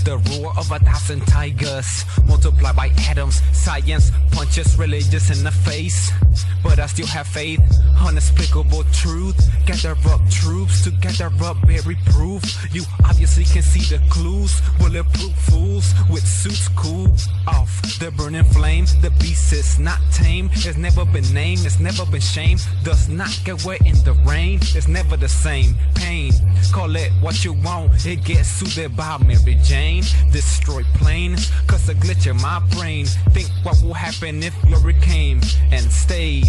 The roar of 1,000 tigers, multiplied by atoms. Science punches religious in the face, but I still have faith. Unspeakable truth. Gather up troops to gather up very proof. You obviously can see the clues. Bulletproof fools with suits cool off the burning flame. The beast is not tame. It's never been named. It's never been shamed. Does not get wet in the rain. It's never the same. Pain. Call it what you want. It gets soothed by Mary Jane. Destroy planes. Cause a glitch in my brain. Think what will happen if glory came and stayed.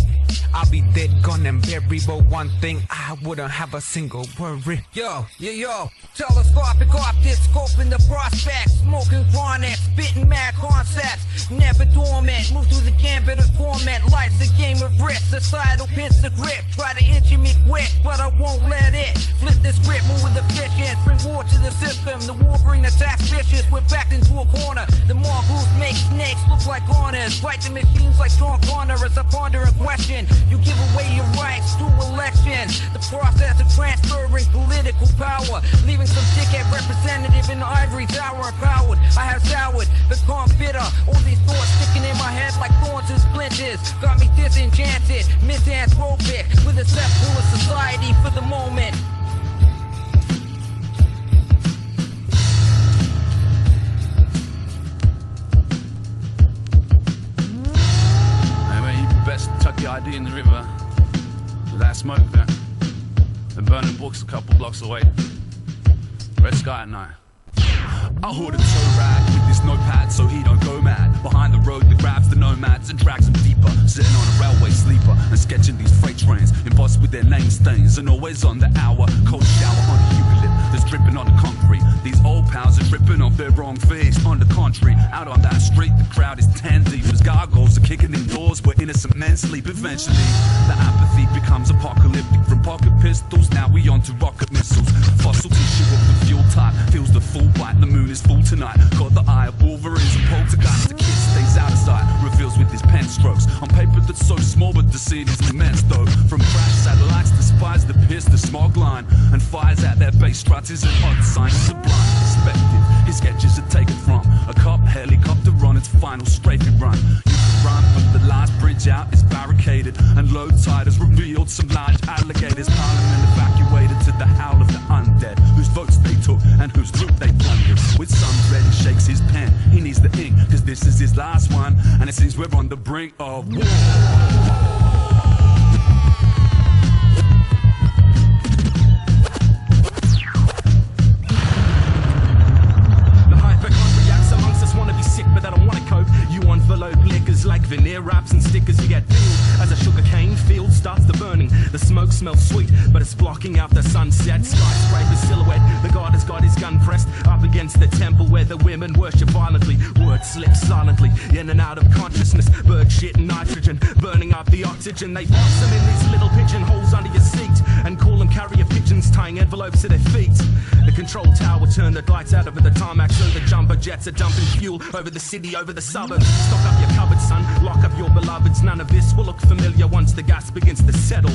I'll be dead, gone and buried, but one thing I wouldn't have a single worry. Yo, telescopic optics, scoping the prospects, smoking chronic, spitting mad concepts, never dormant, move through the gambit of torment. Life's a game of risk, societal pins the grip, try to injure me quick, but I won't let it. Flip the script, move with efficient, bring war to the system. The Wolverine attacks vicious, we're backed into a corner. The mongoose make snakes look like honors, fight the machines like John Connor as I ponder a question. You give away your rights through elections. The process of transferring political power, leaving some dickhead representative in the ivory tower empowered. I have soured, become bitter. All these thoughts sticking in my head like thorns and splinters. Got me disenchanted, misanthropic, with a cesspool of society for the moment. Best tuck the ID in the river without smoke there. And burning books a couple blocks away. Red sky at night. I hoard a tow rag with this notepad so he don't go mad. Behind the road that grabs the nomads and drags them deeper. Sitting on a railway sleeper and sketching these freight trains, embossed with their name stains and always on the hour. Cold shower on the eucalypt that's dripping on the concrete. These old pals are dripping off their wrong face. On the contrary, out on that street the crowd is 10 deep as gargoyles are kicking in doors where innocent men sleep. Eventually the apathy becomes apocalyptic. From pocket pistols now we on to rocket missiles. Fossil tissue of the fuel type feels the full bite. The moon is full tonight. Caught the eye of Wolverines and poltergeists. The kid stays out of sight, reveals with his pen strokes on paper that's so small but the scene is immense though. From crash satellites to spies that pierce the smog line and fires at their base struts is an odd sign. Sublime perspective his sketches are taken from a cop helicopter on its final strafing run. You can run but the last bridge out is barricaded and low tide has revealed some large alligators. Parliament evacuated to the howl of the undead, whose votes they took and whose route they plundered. With some dread he shakes his pen, he needs the ink cause this is his last one and it seems we're on the brink of war. Envelope liquors like veneer wraps and stickers. You get peeled as a sugarcane field starts the burning. The smoke smells sweet, but it's blocking out the sunset. Skyscraper silhouette, the god has got his gun pressed up against the temple where the women worship violently. Words slip silently in and out of consciousness. Bird shit and nitrogen, burning up the oxygen. They box them in these little pigeonholes under your seat and call them carrier pigeons tying envelopes to their feet. The control tower turned the lights out over the tarmac so the jumper jets are dumping fuel over the city, over the suburbs. Stock up your cupboard, son, lock up your beloveds. None of this will look familiar once the gas begins to settle.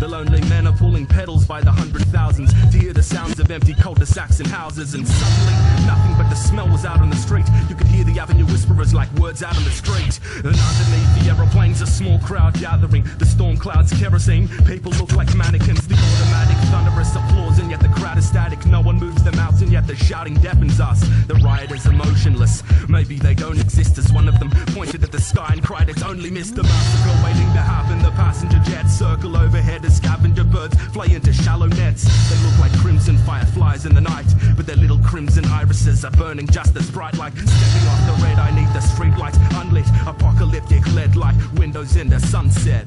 The lonely men are pulling pedals by the 100,000s to hear the sounds of empty cul-de-sacs and houses. And suddenly, nothing but the smell was out on the street. You could hear the avenue whisperers like words out on the street. And underneath the aeroplanes, a small crowd gathering. The storm clouds, kerosene, people look like mannequins. The automatic thunderous applause, and yet the crowd is static. No one moves their mouths, and yet the shouting deafens us. The rioters are motionless. Maybe they don't exist, as one of them pointed at the sky and cried, it's only Mr. Massacre waiting to happen. The passenger jets circle overhead as scavenger birds fly into shallow nets. They look like crimson fireflies in the night, but their little crimson irises are burning just as bright. Like stepping off the red, I need the street lights unlit. Apocalyptic lead like windows in the sunset.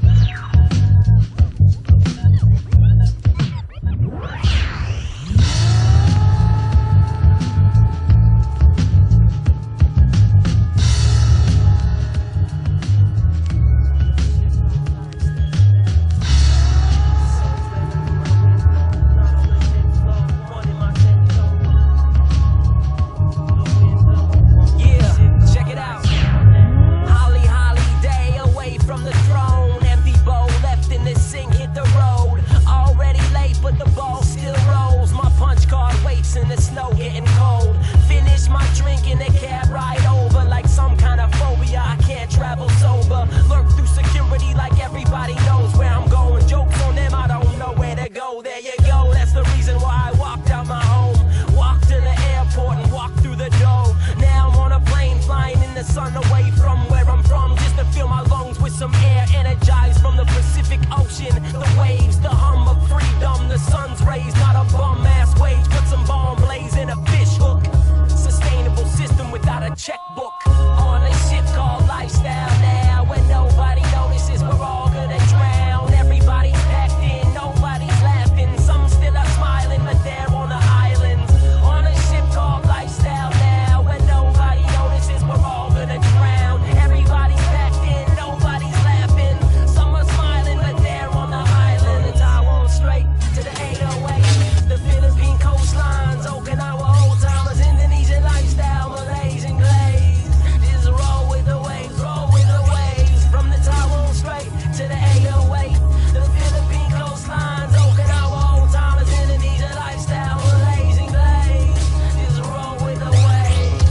ocean, the waves, the hum of freedom, the sun's rays, not a bum-ass wage. Put some bomb blaze in a fish hook. Sustainable system without a checkbook. On a ship called lifestyle now, when nobody notices, we're all gonna drown. Everybody's packed in, nobody's laughing. Some still are smiling, but they're on the islands. On a ship called lifestyle now, when nobody notices, we're all gonna drown. Everybody's packed in, nobody's laughing. Some are smiling, but they're on the island. The Taiwan Strait to the 808, the Philippine coastlines, Okinawa old timers, Indonesian lifestyle, Malays and glaze. Just roll with the waves, roll with the waves. From the Taiwan Strait to the 808, the Philippine coastlines, Okinawa old timers, Indonesian lifestyle, Malays and glaze. Just roll with the waves.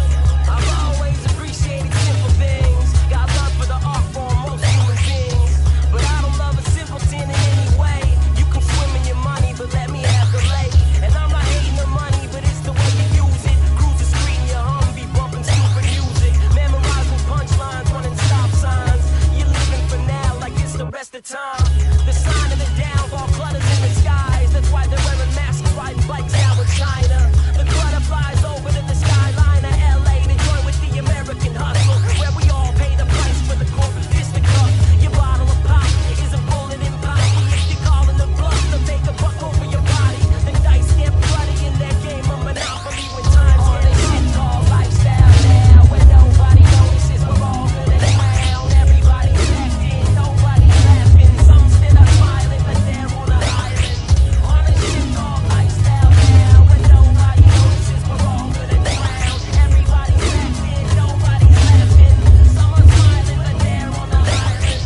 I've always appreciated simple things. Got love for the art form, most human beings. But I don't love a simpleton in any way. You can swim in your money, but let me have the lake. And I'm not hating the money, but it's the way you use it. Cruise the street in your Humvee, bumping stupid music. Memorizing punchlines, running stop signs. You're living for now like it's the rest of time. The sign of the downfall clutters in the skies. That's why they're wearing masks, riding bikes down with China. The clutter flies over to the skyline of LA to join with the American hustle, where we all pay the price for the corporate fisticuff. Your bottle of pop is a bullet in pocky. If you're calling the bluff to make a buck over your body, the dice get bloody in that game of Monopoly when times get a shit called lifestyle now. When nobody notices, we're all gonna drown. Everybody's packed in, nobody's laughing. Some still are smiling, but they're on the island. On a ship called lifestyle now. When nobody notices, we're all gonna drown. Everybody's packed in, nobody's laughing. Some are smiling, but they're on the island.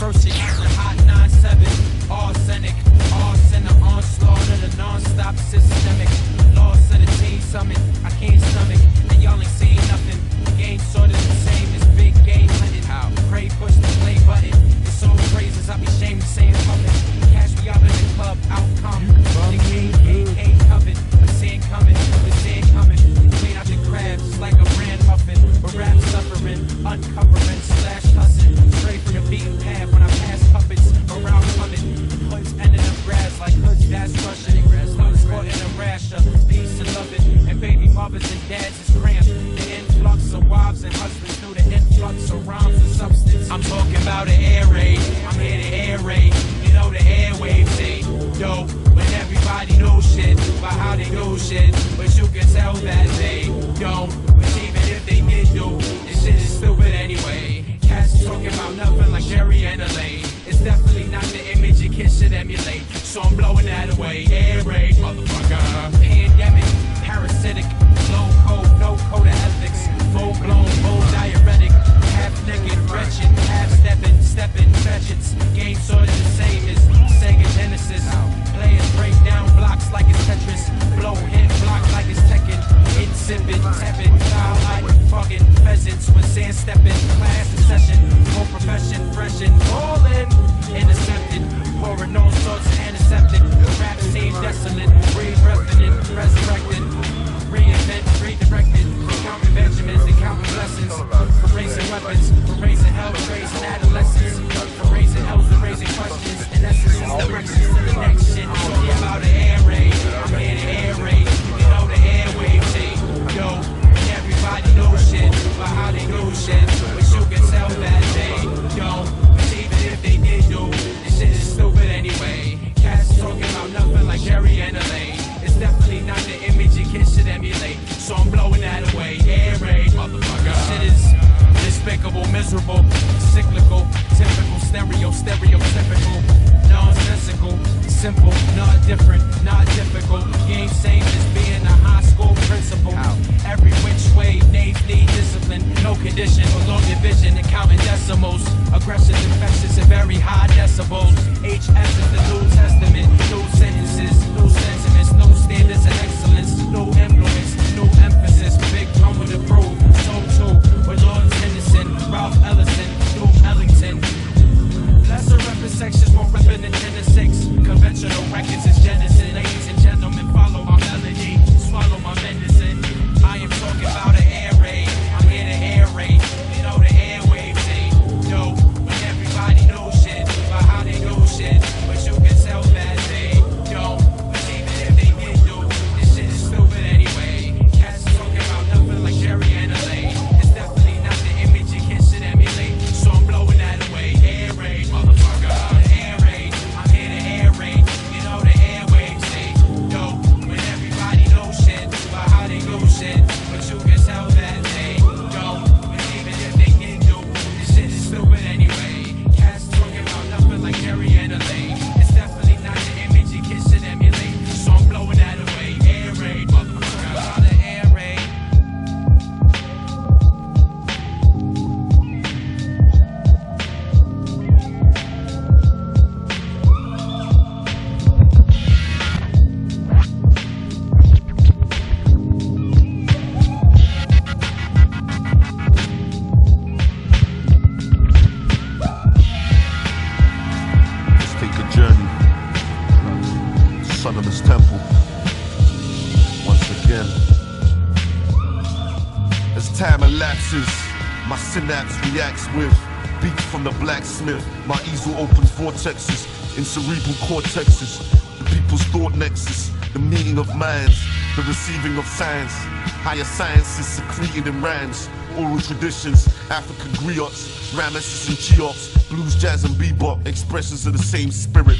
First you got the hot 9-7, arsenic, arsenal, onslaught of the non-stop systemic. Loss of the team summit, I can't stomach, and y'all ain't seen nothing. The game sort of the same as big game hunting. How? Pray push the play button. It's so crazy, I be ashamed to say it public. Cash me up in the club, outcome. The game ain't covered, I see it coming, I see it coming. Clean out the crabs, it's like a brand muffin. But rap suffering, uncovering, slash hustling. Straight from the beaten path when I pass puppets around coming. Hoods ending up grass like hoods that's rushing. Hoods caught in a rash of peace and loving. And baby mothers and dads is cramped. The influx of wives and husbands through the influx of rhymes and substance. I'm talking about an air raid. I'm here to air raid. You know the airwaves ain't dope. But everybody knows shit about how they do shit. But you can tell that they don't. But even if they did do, this shit is stupid anyway. Cats talking about nothing like Jerry and Elaine. It's definitely not the image your kids should emulate. So I'm blowing that away. Air raid, motherfucker. Pandemic, parasitic, low code, no code of ethics. Full blown, full diuretic. Half naked, wretched, half stepping, fetchits. Game sort of the same as Sega Genesis. Players break down blocks like it's Tetris. Blow hit block like it's Tekken. Insipid, tepid, childlike, fucking peasants. When sand stepping, class in session. Full profession, fresh and all in. Intercepted, pouring all sorts of antiseptic. Rap scene desolate, re-revenant, resurrected. Reinvent, redirected. Counting Benjamins and counting blessings. For raising weapons, for raising hell, raising adolescents. For raising hell, for raising questions. In essence, it's directions to the next shit. Talking about the air raid. I'm here to air raid. You know the airwaves ain't dope. And everybody knows shit about how they do shit. But you can tell that they don't. But even if they did do, this shit is stupid anyway. Cats talking about nothing like Jerry and Elaine. It's definitely not the image your kids should emulate. So I'm blowing that away. Air raid, motherfucker. Shit is despicable, miserable, cyclical, typical, stereotypical, nonsensical, simple, not different, not difficult. Game same as being a high school principal. Every which way, need discipline, no condition, below division and counting decimals. Aggression, infectious, and very high decibels. HS is the New Testament, new sentences, new sentiments, new standards of excellence, new influence, new emphasis, big drum with the proof. So too, with Lord's Solomon's Temple. Once again, as time elapses, my synapse reacts with beats from the blacksmith. My easel opens vortexes in cerebral cortexes. The people's thought nexus, the meeting of minds, the receiving of science. Higher sciences secreted in rhymes. Oral traditions, African griots, Ramesses and Cheops, blues, jazz and bebop, expressions of the same spirit,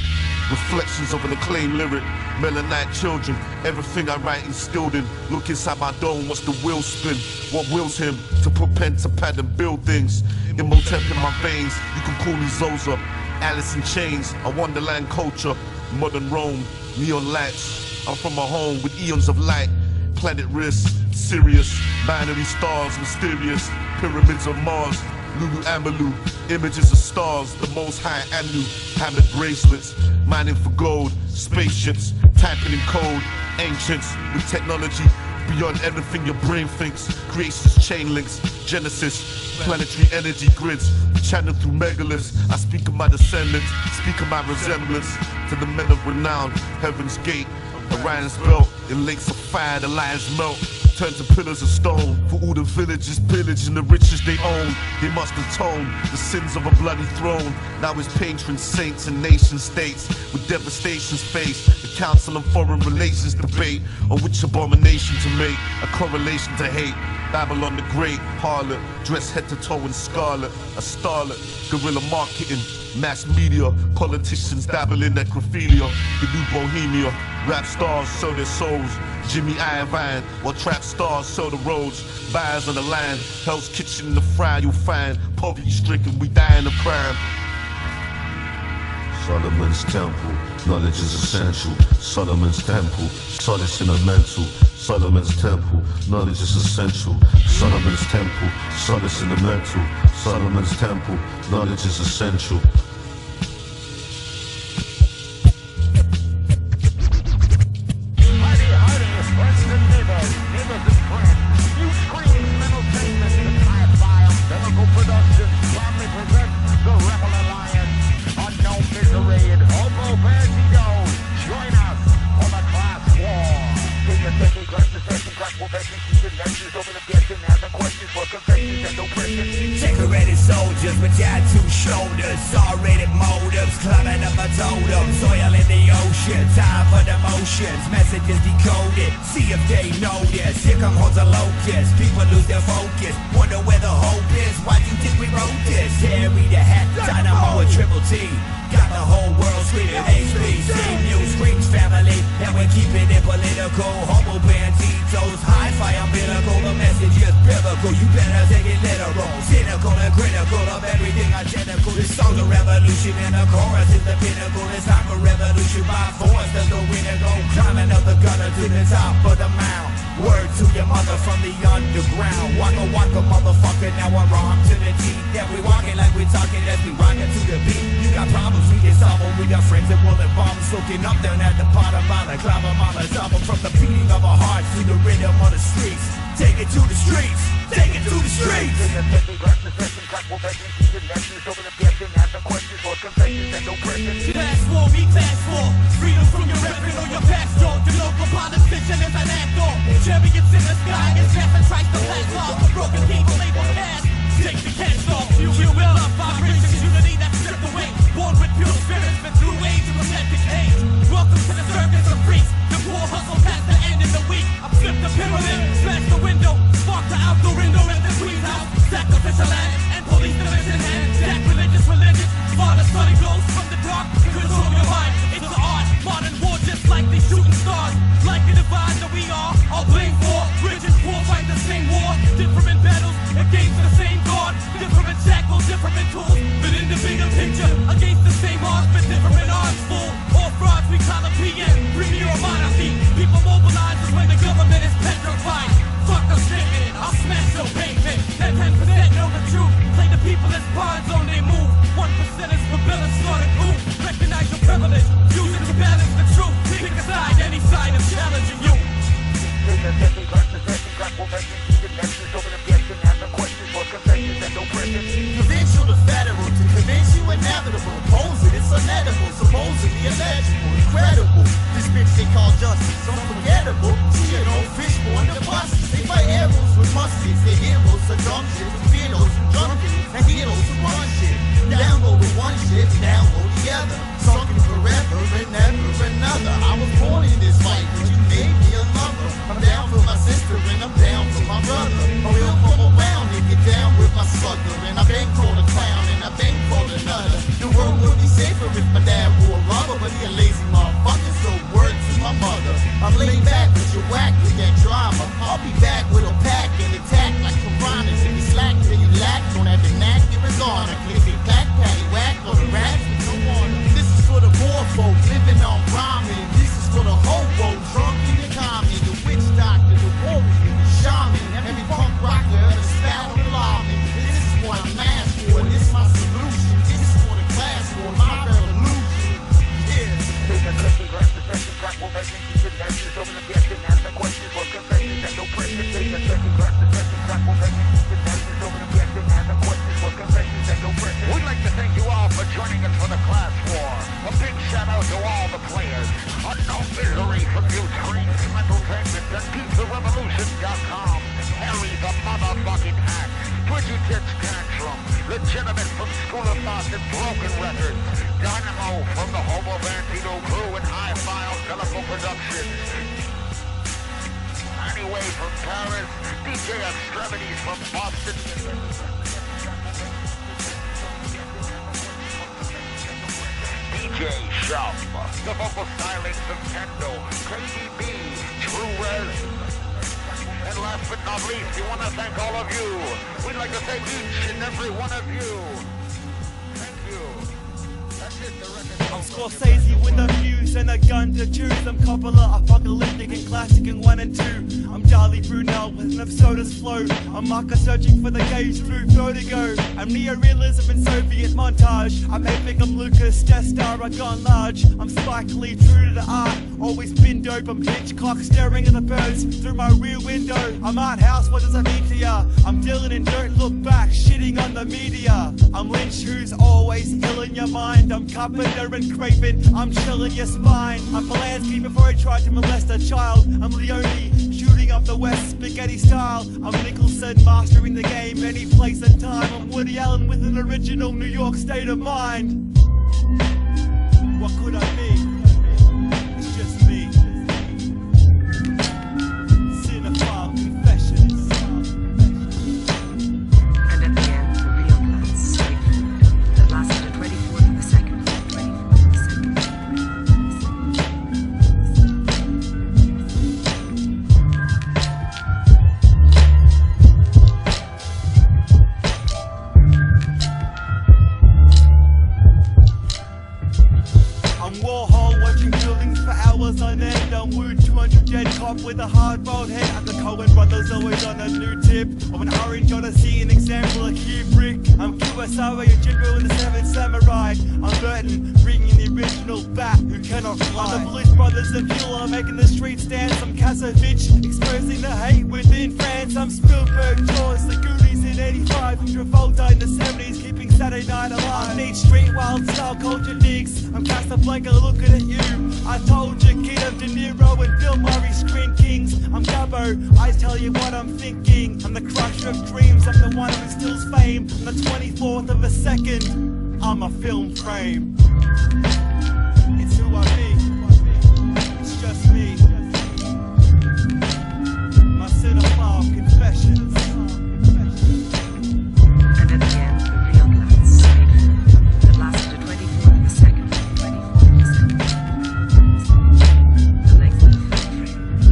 reflections of an acclaimed lyric, melanite children, everything I write instilled in. Look inside my dome, watch the wheel spin. What wills him to put pen to pad and build things? Imhotep in my veins, you can call me Zoza. Alice in Chains, a wonderland culture, modern Rome, neon lights. I'm from a home with eons of light. Planet Risk, Sirius, binary stars, mysterious, pyramids of Mars, Lulu Amalu, images of stars, the most high Anu, hammered bracelets, mining for gold, spaceships, typing in code, ancients with technology beyond everything your brain thinks, creations, chain links, Genesis, planetary energy grids, channeled through megaliths. I speak of my descendants, speak of my resemblance to the men of renown, Heaven's Gate, Orion's belt, in lakes of fire the lions melt, turn to pillars of stone. For all the villages pillaged and the riches they own, they must atone the sins of a bloody throne. Now his patrons, saints and nation states with devastations face. The council on foreign relations debate on which abomination to make a correlation to hate. Babylon the Great, harlot, dressed head to toe in scarlet, a starlet, guerrilla marketing, mass media, politicians dabble in necrophilia, the new bohemia, rap stars sell their souls, Jimmy Iovine, while trap stars sell the roads, buyers on the land, Hell's Kitchen in the fry you'll find, poverty stricken, we dying of crime. Solomon's Temple, knowledge is essential. Solomon's Temple, solace in the mental. Solomon's Temple, knowledge is essential. Solomon's Temple, solace in the mental. Solomon's Temple, knowledge is essential. Decorated soldiers with tattooed shoulders, R-rated motives, climbing up a totem, soil in the ocean, time for the motions, messages decoded, see if they notice, here come hordes of locusts, people lose their focus, wonder where the hope is, why do you think we wrote this? Harry the Hat, Dynamo with Triple T, got the whole world screaming HBC, new screams family, and we're keeping it political, homo banditos, hi-fi umbilical, the message is biblical, you better take it literal, cynical and critical of everything identical, this song's a revolution and the chorus is the pinnacle, it's time for revolution by force, there's no winner go, climbing up the gutter to the top of the mound, word to your mother from the underground, waka waka motherfucker, now I'm armed to the teeth, yeah we walking like we talking as we rockin' to the beat, you got problems we can solve them, we got friends that will involve us, looking up down at the bottom of the climb them on the top from the beating of our hearts to the rhythm of the streets, take it to the streets, take it to the streets. Fast war, we fast for freedom from your reverend or your pastor. The local politician is an actor. Chariots in the sky and traffic strikes the platform. The broken people labeled as take the cast off. You will love vibrations, unity that's stripped away. Born with pure spirits, been through age of romantic age. Welcome to the circus of priests. The poor hustle past the end of the week. I flip the pyramid, smash the window, spark the outdoor window in the Queen's house. Sacrificial land and police division hand. Sacrilegious religion, father study blows from the dark. Control your mind, it's the art. Modern war just like these shooting stars. Like the divide that we are, all blame for. Rich and poor fight the same war. Different battles against the same God. Different shackles, different tools. But in the bigger picture, against the same odds, but different arms full. All frauds we call a PM, premier or monarchy. People mobilize when the government is petrified. Fuck the statement, I'll smash your pavement. That 10% know the truth. Play the people as pawns on they move. 1% is rebellious, slaughter group. Recognize your privilege, use it to balance the truth. Pick a side, any side of challenging you. Provincial to federal, to convince you inevitable. Oppose it, it's unedible, supposedly illegible, incredible. This bitch think together, sunken forever and ever another. I was born in this fight, but you made me a lover. I'm down for my sister and I'm down for my brother. I will come around and get down with my sucker. And I've been called a clown and I've been called a nutter. The world would be safer if my dad wore a rubber, but he a lazy motherfucker, so word to my mother. I'm laid back with your whack with that drama. I'll be back with a pack and attack like piranhas. If you slack, then you lack. Don't have the knack, you're a goner. Click it, clack, patty, whack, or the rats with no warning. This is for the poor folk living on ramen. This is for the hobo drunk in the common. The witch doctor, the warrior, the shaman. Every punk rocker, the style of lawman. This is what I'm asked for, and this is my solution. This is for the class war, my revolution. Yeah. Take a second, grasp the session, crack will make me keep answers over the question, ask the questions, what confessions, and no pressure. Take a second, grasp the session, crack will make me keep answers over the question, ask the questions, what confessions, and no pressure. We'd like to thank you all for joining us for the class war. A big shout out to all the players. A no misery from you Dreams, Mentaltainment, and PizzaRevolution.com. Harry the motherfucking hack. Bridget's Tantrum. Legitimate from School of Thought and Broken Records. Dynamo from the home of Antino Crew and High File Telephone Productions. Anyway from Paris, DJ Extremities from Boston. DJ Shop, the vocal stylings of Kendo, KDB, True Res. And last but not least, we want to thank all of you. We'd like to thank each and every one of you. Thank you. That's it, the record. I'm Scorsese with a fuse and a gun to choose. I'm Coppola, apocalyptic and classic in 1 and 2. I'm Charlie Brunel with an absurdist flow. I'm Marker searching for the gauge through vertigo. I'm neorealism in Soviet montage. I'm epic, I'm Lucas, Death Star, I gone large. I'm Spike Lee, true to the art. Always been dope, I'm Hitchcock staring at the birds through my rear window. I'm Art House, what does that mean to ya? I'm Dylan and don't look back, shitting on the media. I'm Lynch, who's always ill in your mind. I'm Carpenter and Craven, I'm chilling your spine. I'm Polanski before I tried to molest a child. I'm Leone, shooting up the West spaghetti style. I'm Nicholson, mastering the game, any place and time. I'm Woody Allen with an original New York state of mind. What could I be? It's just me. Cinephile confessions. And at the end, the real blood street food that lasted a 24th of a second. 24th of a second. I'm Warhol watching buildings for hours on end. I'm Woo 200 dead cop with a hard-boiled head. I'm the Coen brothers always on a new tip. Of an orange odyssey, an example of Kubrick. I'm Kurosawa, Yojimbo in the Seventh Samurai. I'm Burton, bringing the original bat who cannot fly. I'm the Blues Brothers and Fuel, making the streets dance. I'm Kasovich, exposing the hate within France. I'm Spielberg, Jaws, the Goonies in 85. I'm Travolta in the 70s, keeping Saturday Night alive. I'm Beach Street, wild style culture digs. I'm Casablanca looking at you. I told you, kid, I'm De Niro and Bill Murray, Screen Kings. I'm Gabbo, I tell you what I'm thinking. I'm the crusher of dreams, I'm the one who steals fame. I'm the 24th of a second, I'm a film frame. It's who I be, it's just me. My cinephile confessions. And at the end, the real blood street food that lasted a 24th of a second. 24th of a second. The length of the film frame.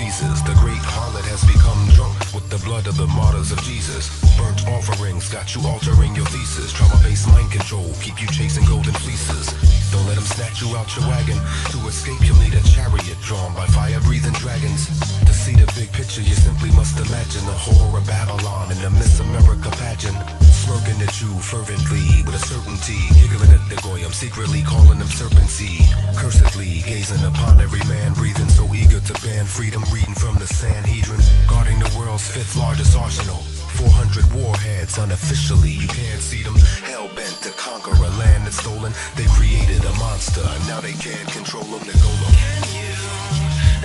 pleases. The great harlot has become drunk with the blood of the martyrs of Jesus. Burnt offerings got you altering your thesis. Trauma-based mind control keep you chasing golden fleeces. Don't let them snatch you out your wagon. To escape you'll need a chariot drawn by fire-breathing dragons. To see the big picture you simply must imagine the horror of Babylon in the Miss America pageant. Smirking at you fervently with a certainty, giggling at the goyim, secretly calling them serpent seed. Cursedly gazing upon every man breathing, so eager to ban freedom, reading from the Sanhedrin. Guarding the world's 5th largest arsenal, 400 warheads unofficially. You can't see them, hell-bent to conquer a land that's stolen. They created a monster, now they can't control them. They go low. Can you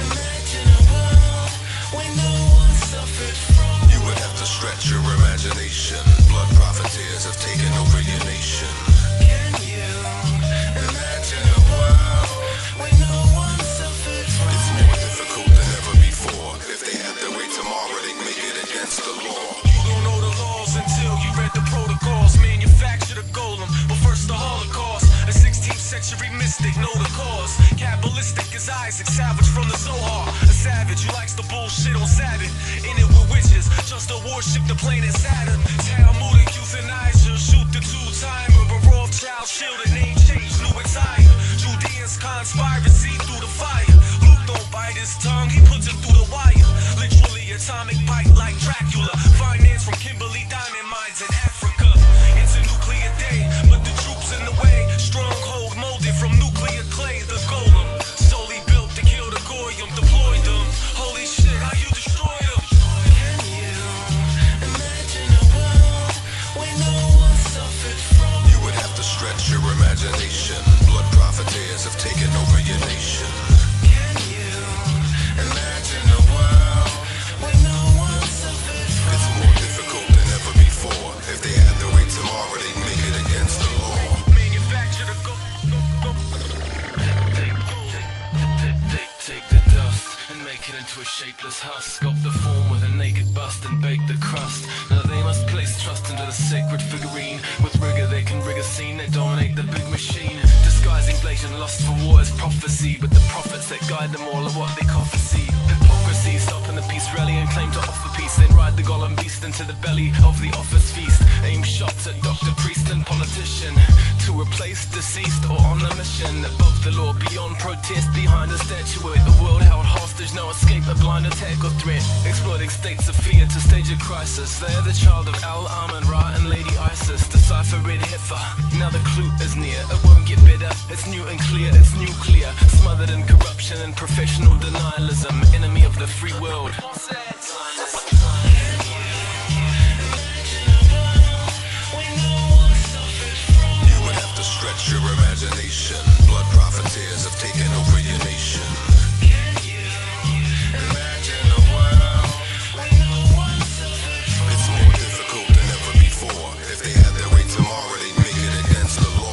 imagine a world where no one suffered from? You would have to stretch your imagination. Blood profiteers have taken over your nation. Can you imagine a world where no one suffered from? It's more difficult than ever before. If they had their way tomorrow, they'd make it against the law. You don't know the laws until you read the protocols. Manufactured a golem, but first the Holocaust. A 16th century mystic, know the cause. Kabbalistic as Isaac, savage from the Zohar. A savage who likes the bullshit on Sabbath. In it with witches, just to worship the planet Saturn. Talmudic euthanasia, shoot the two-timer. A Rothschild shielded name change, new attire. Judeans conspiracy through the fire. Luke don't bite his tongue, he puts it through the wire. Literally atomic bite like Dracula. Finance from Kimberly diamond mines in Africa. It's a nuclear day, but the troops in the way. Stronghold molded from nuclear clay, the golem. Solely built to kill the goyim, deploy them. Holy shit, how you destroy them? Can you imagine a world where no one suffered from? You would have to stretch your imagination. Blood profiteers have taken over your nation. Can you imagine a world where no one suffered from? It's more difficult than ever before. If they had their way tomorrow, they'd make it against the law. Manufacture the Take the dust and make it into a shapeless husk. Sculpt the form with a naked bust and bake the crust. Now they must place trust into the sacred figurine. With rigor they can rig a scene, they dominate the big machine. Disguising blatant lust for war as prophecy, but the prophets that guide them all are what they prophecy. Hypocrisy, stopping the peace rally and claim to offer peace. Then ride the golem beast into the belly of the office feast. Aim shots at doctor, priest and politician to replace deceased or on a mission. Above the law, beyond protest, behind a statuette. The world held hostage, no escape, a blind attack or threat. Exploiting states of fear to stage a crisis. They are the child of Al-Amin, Ra and Lady Isis. Decipher red heifer, now the clue is near. It won't get better, it's new and clear, it's nuclear. Smothered in corruption and professional denialism. Enemy of the free world. You would have to stretch your imagination. Blood profiteers have taken over your nation. Can you imagine a world where no one suffered from? It's more difficult than ever before. If they had their way tomorrow, they'd make it against the law.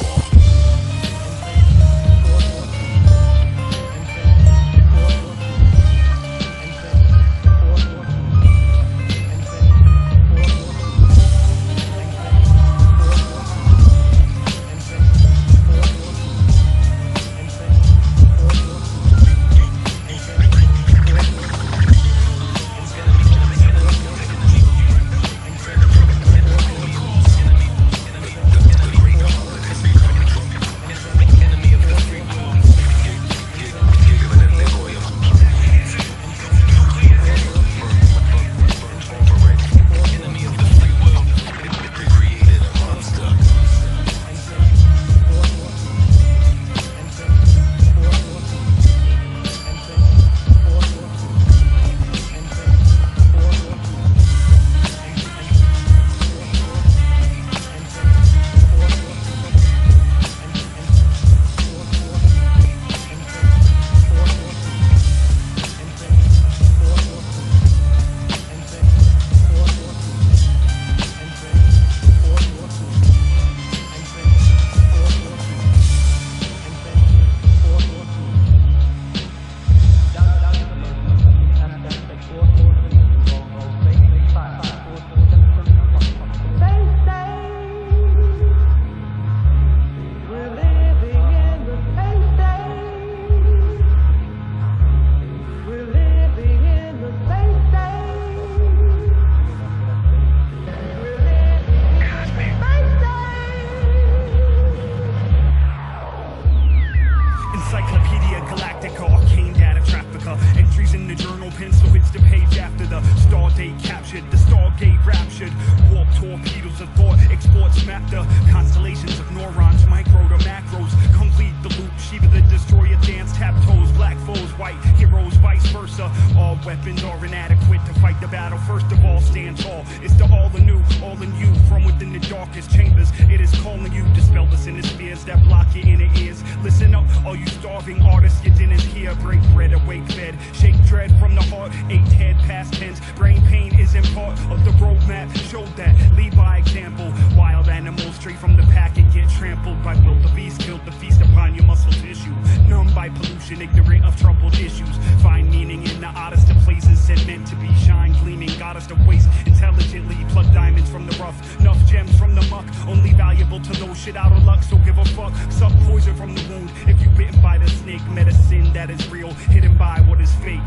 torpedoes of thought. Exports map the constellations of neurons, micro to macros. Complete the loop, Shiva the destroyer, dance, tap toes, black foes, white heroes, vice versa. All weapons are inadequate to fight the battle. First of all, stand tall. It's the all anew, all in you, from within the darkest chambers. It is calling you, dispel the sinispheres that block your inner ears. Listen up, all you starving artists, your dinner's here. Break bread, awake fed, shake dread from the heart. 8 head past tense, brain pain isn't part of the roadmap. Show that, lead by example. Wild animals straight from the pack and get trampled by will. The beast killed the feast upon your muscle tissue. Numb by pollution, ignorant of troubled issues. Find meaning in the oddest of places, said meant to be shine gleaming. Goddess of waste, intelligently pluck diamonds from the rough. Enough gems from the muck, only valuable to those shit out of luck. So give a fuck, suck poison from the wound. If you bitten by the snake, medicine that is real, hidden by what is fake.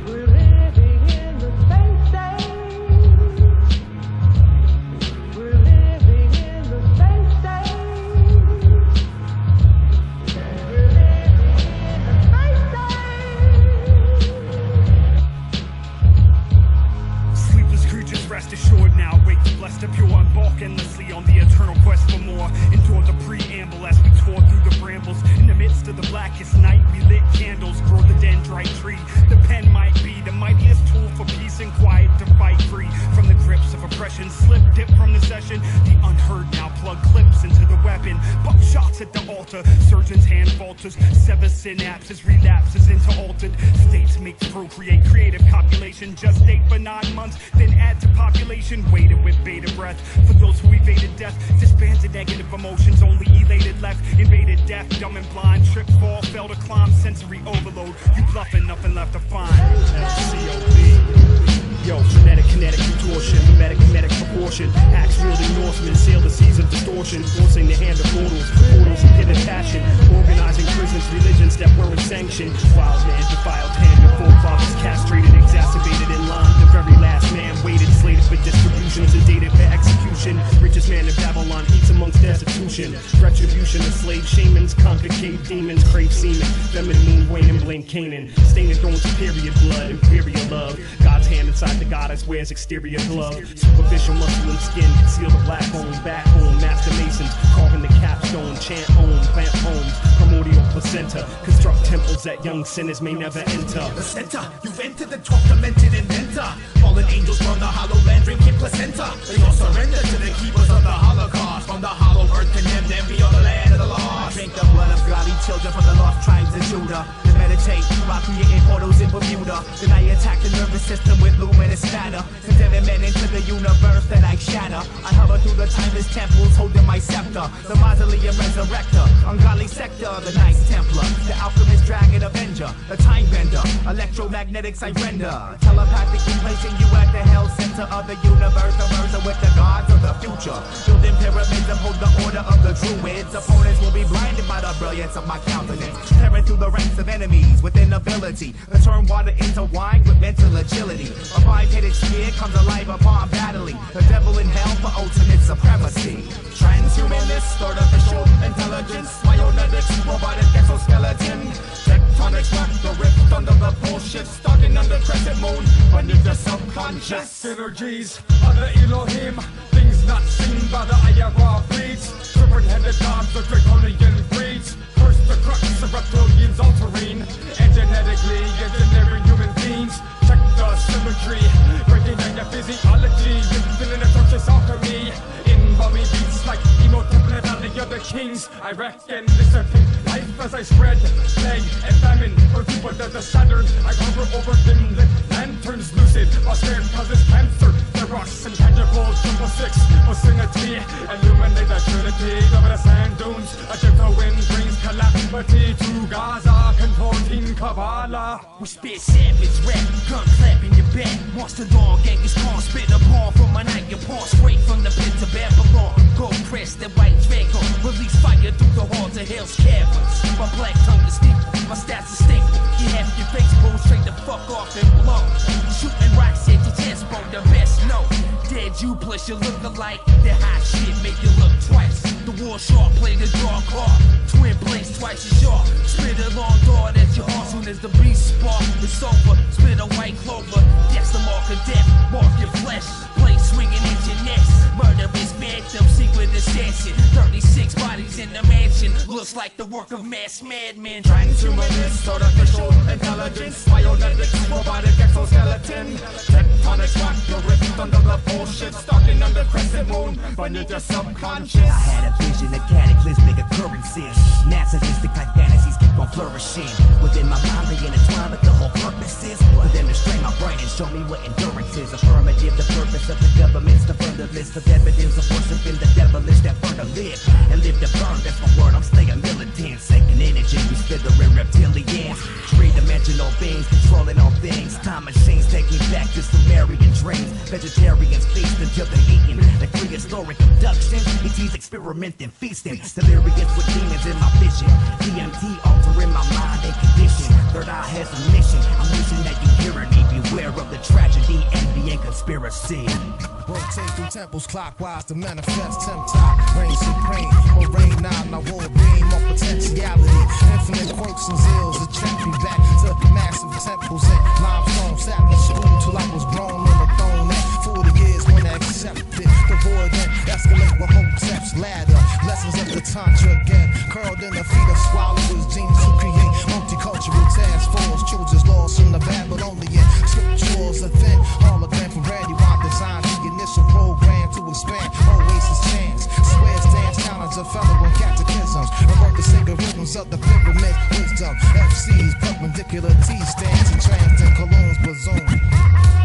We're living in the space stage. We're living in the space stage. We're living in the space stage. Sleepless creatures rest assured now. Wake blessed to pure, embark endlessly on the eternal quest for more. Endure the preamble as we tore through the brambles. In the midst of the blackest night, we lit candles, grow the dendrite tree. The pen might be the mightiest tool for peace and quiet to fight free from the grips of oppression. Slip, dip from the session. The unheard now plug clips into the weapon. Buck shots at the altar. Surgeon's hand falters. Sever synapses, relapses into altered states. Makes procreate creative copulation. Just date for 9 months, then add to population. Waited with bated breath for those who evaded death. Disbanded negative emotions, only elated left. Invaded death, dumb and blind. Trip, fall, fail to climb. Sensory overload. You bluffing, nothing left to find. Yo, frenetic, kinetic contortion, mimetic, kinetic proportion. Axe wielding Norsemen sail the seas of distortion, forcing the hand of mortals, portals of hidden passion, organizing prisons, religions that weren't sanctioned. Wild man defiled hand, your forefathers castrated, exacerbated in line. The very last man waited, slated for distribution, sedated for execution. Richest man in Babylon eats amongst destitution. Retribution of slave shamans, conquer cave demons, crave semen. Feminine moon wane and blame Canaan. Staining thrones, period blood, inferior love. God's hand inside the goddess wears exterior glove. Superficial muscle and skin conceal the black bone. Back home, master masons carving the capstone. Chant home, plant homes, primordial placenta. Construct temples that young sinners may never enter. The center, you've entered the 12th demented inventor. Fallen angels from the hollow land drinking placenta. They all surrender to the keepers of the Holocaust. From the hollow earth condemned and beyond the land of the lost. Drink the blood of godly children from the lost tribes of Judah. They meditate while creating portals in Bermuda. Then I attack the nervous system with luminous matter. Condemning men into the universe that I shatter. I hover through the timeless temples holding my scepter. The mausoleum resurrector, ungodly sector, the Knights Templar, the alchemist dragon avenger, the time bender, electromagnetics I render. Telepathically placing you at the hell center of the universe, immersion with the gods of the future. Building pyramids uphold the order of the druids. Opponents will be blinded by the brilliance of my countenance. Tearing through the ranks of enemies with inability to turn water into wine with mental agility. A five-headed spear comes alive upon battling the devil in hell for ultimate supremacy. Transhumanist, artificial intelligence, myonetics, robotic exoskeleton. Tectonics rock the rift under the bullshit, starting under crescent moon, beneath the subconscious. Energies of the Elohim, things not seen by the IRA fleets. Serpent-headed gods, the draconian breeds. First the crux of reptilians altering and genetically engineering human beings. Check the symmetry, breaking down your physiology, living in a torturous alchemy. In bummy beats like emo template valley of the kings. I reckon this epic life as I spread plague and famine for people that the Saturn. I hover over dim lit lanterns lucid while scared causes cancer. The rocks intangible, triple six, vicinity, illuminate the trinity over the sand dunes. A gentle wind brings calamity to Gaza, contorting Kabbalah. We spit savage rap, gun clap in your back. Monster dog, Genghis Khan, spit a palm from my night, your paw straight from the pit of Babylon. Go press the white dragon, release fire through the halls of hell's caverns. My black tongue is deep, my stats are stable. You have your face pulled straight the fuck off and blow. Shooting rocks at your chest bone, the best no. Dead you plus you look alike, that hot shit make you look twice. The war shark play the dark heart, twin blades twice as sharp. Spit a long dart at your heart soon as the beast spark. It's over, spit a white clover, that's the mark mark of death, mark your flesh, blade swinging at your necks. Murderous victim, secret assassin. 36 bodies in the mansion, looks like the work of mass madmen. Transhumanist, artificial intelligence, bionetics, robotic exoskeleton. Tectonics, rock your wrist under the bullshit, stalking under crescent moon, beneath your subconscious. I had a vision of cataclysmic occurrences. Narcissistic type fantasies keep on flourishing. Within my mind they intertwine, but the whole purpose is for them to strain my brain and show me what endurance is. Affirmative, the purpose of the government's to burn the list of evidence of worshiping the devilish that burn to live and live to burn. That's my word, I'm staying militant. Second energy, we slithering reptilians. Three-dimensional beings controlling all things. Time machines take me back to Sumerian dreams. Vegetarians feast until they're eating. The prehistoric abductions, ETs experimenting, feasting. Delirious with demons in my vision. DMT altering my mind and condition. Third eye has a mission. I'm wishing that you hear me. Beware of the tragedy, envy, and conspiracy. Rotate through temples clockwise to manifest temp-top. Reign supreme, or rain now, I will beam of potentiality. Infinite quirks and zills attract me back to massive temples and limestone. Sat in school till I was grown on the throne. At 40 years when I accepted the void and escalate with Hotep's ladder. Lessons of the Tantra again, curled in the feet of swallowers, genes to create multicultural task force. Children's laws from the Babylonian scriptures, a thin hologram from Brandywine design. The initial program to expand Oasis chants. Square stands, counters of fellow and catechisms. Revoke the sacred rhythms of the pyramid wisdom. FC's perpendicular T stands and trans and colognes bazoom.